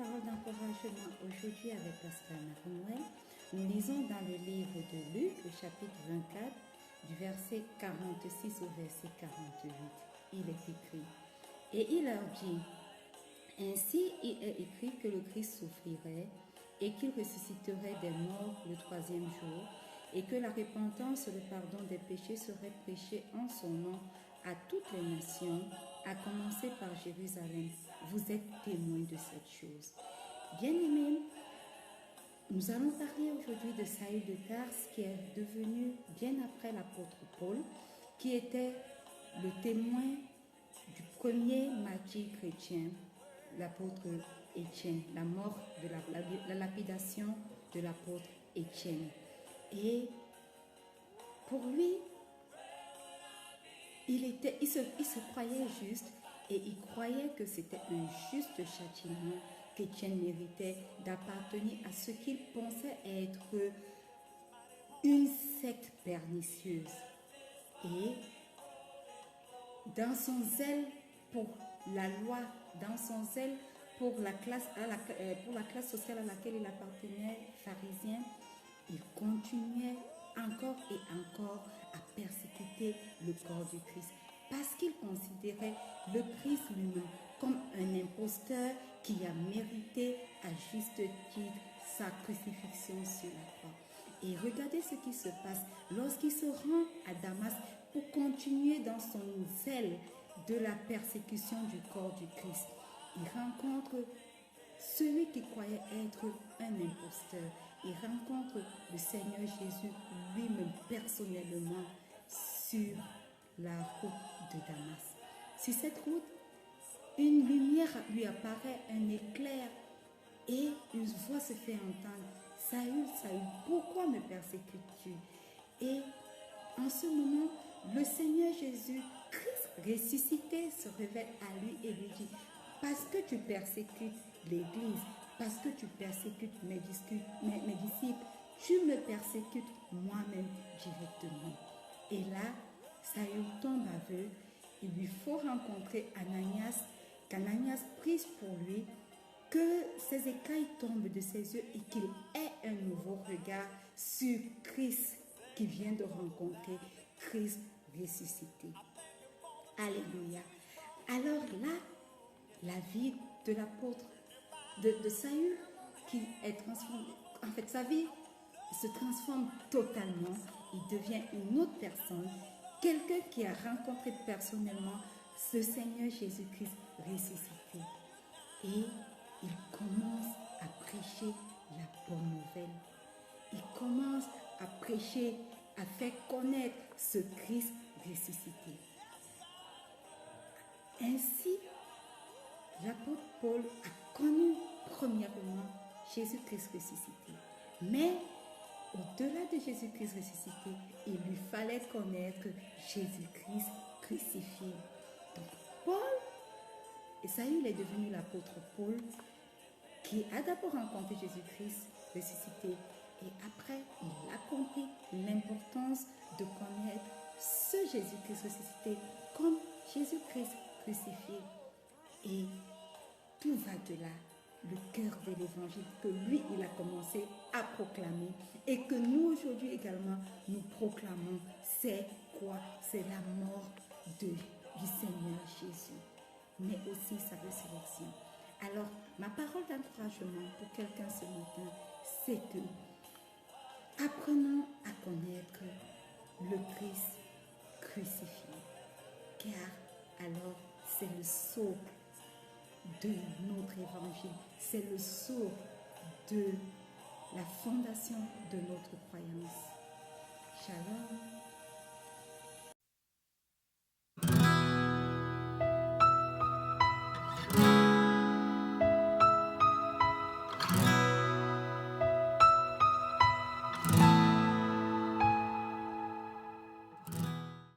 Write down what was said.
parole d'encouragement aujourd'hui avec Pascal Marie-Noël. Nous lisons dans le livre de Luc, le chapitre 24, du verset 46 au verset 48. Il est écrit, et il leur dit, ainsi il est écrit que le Christ souffrirait et qu'il ressusciterait des morts le troisième jour, et que la repentance et le pardon des péchés seraient prêchés en son nom à toutes les nations, à commencer par Jérusalem. Vous êtes témoins de cette chose. Bien-aimés, nous allons parler aujourd'hui de Saül de Tarse, qui est devenu, bien après l'apôtre Paul, qui était le témoin du premier martyr chrétien, l'apôtre Étienne, la mort de la lapidation de l'apôtre Étienne. Et pour lui, il se croyait juste et il croyait que c'était un juste châtiment qu'Étienne méritait d'appartenir à ce qu'il pensait être une secte pernicieuse. Et dans son zèle pour la loi, dans son zèle pour la classe sociale à laquelle il appartenait, pharisien, il continuait encore et encore à persécuter le corps du Christ parce qu'il considérait le Christ lui-même comme un imposteur qui a mérité à juste titre sa crucifixion sur la croix. Et regardez ce qui se passe lorsqu'il se rend à Damas pour continuer dans son zèle de la persécution du corps du Christ. Il rencontre celui qui croyait être un imposteur. Il rencontre le Seigneur Jésus lui-même personnellement sur la route de Damas. Sur cette route, une lumière lui apparaît, un éclair, et une voix se fait entendre. Saül, Saül, pourquoi me persécutes-tu? Et en ce moment, le Seigneur Jésus, Christ ressuscité, se révèle à lui et lui dit, parce que tu persécutes l'Église, parce que tu persécutes mes disciples, tu me persécutes moi-même directement. Et là, Saül tombe aveugle. Il lui faut rencontrer Ananias, qu'Ananias prie pour lui, que ses écailles tombent de ses yeux et qu'il ait un nouveau regard sur Christ qui vient de rencontrer, Christ ressuscité. Alléluia. Alors là, la vie de l'apôtre de Saül qui est transformée, en fait sa vie se transforme totalement. Il devient une autre personne, quelqu'un qui a rencontré personnellement ce Seigneur Jésus-Christ ressuscité. Et il commence à prêcher la bonne nouvelle. Il commence à prêcher, à faire connaître ce Christ ressuscité. Ainsi, l'apôtre Paul a connu premièrement Jésus-Christ ressuscité. Mais au-delà de Jésus-Christ ressuscité, il lui fallait connaître Jésus-Christ crucifié. Donc Paul, et Saül est devenu l'apôtre Paul, qui a d'abord rencontré Jésus-Christ ressuscité. Et après, il a compris l'importance de connaître ce Jésus-Christ ressuscité comme Jésus-Christ crucifié. Et tout va de là, le cœur de l'évangile que lui, il a commencé à proclamer et que nous aujourd'hui également, nous proclamons. C'est quoi? C'est la mort du Seigneur Jésus, mais aussi sa résurrection. Alors, ma parole d'encouragement pour quelqu'un ce matin, c'est que apprenons à connaître le Christ crucifié, car alors c'est le socle de notre évangile, c'est le socle de la fondation de notre croyance. Shalom.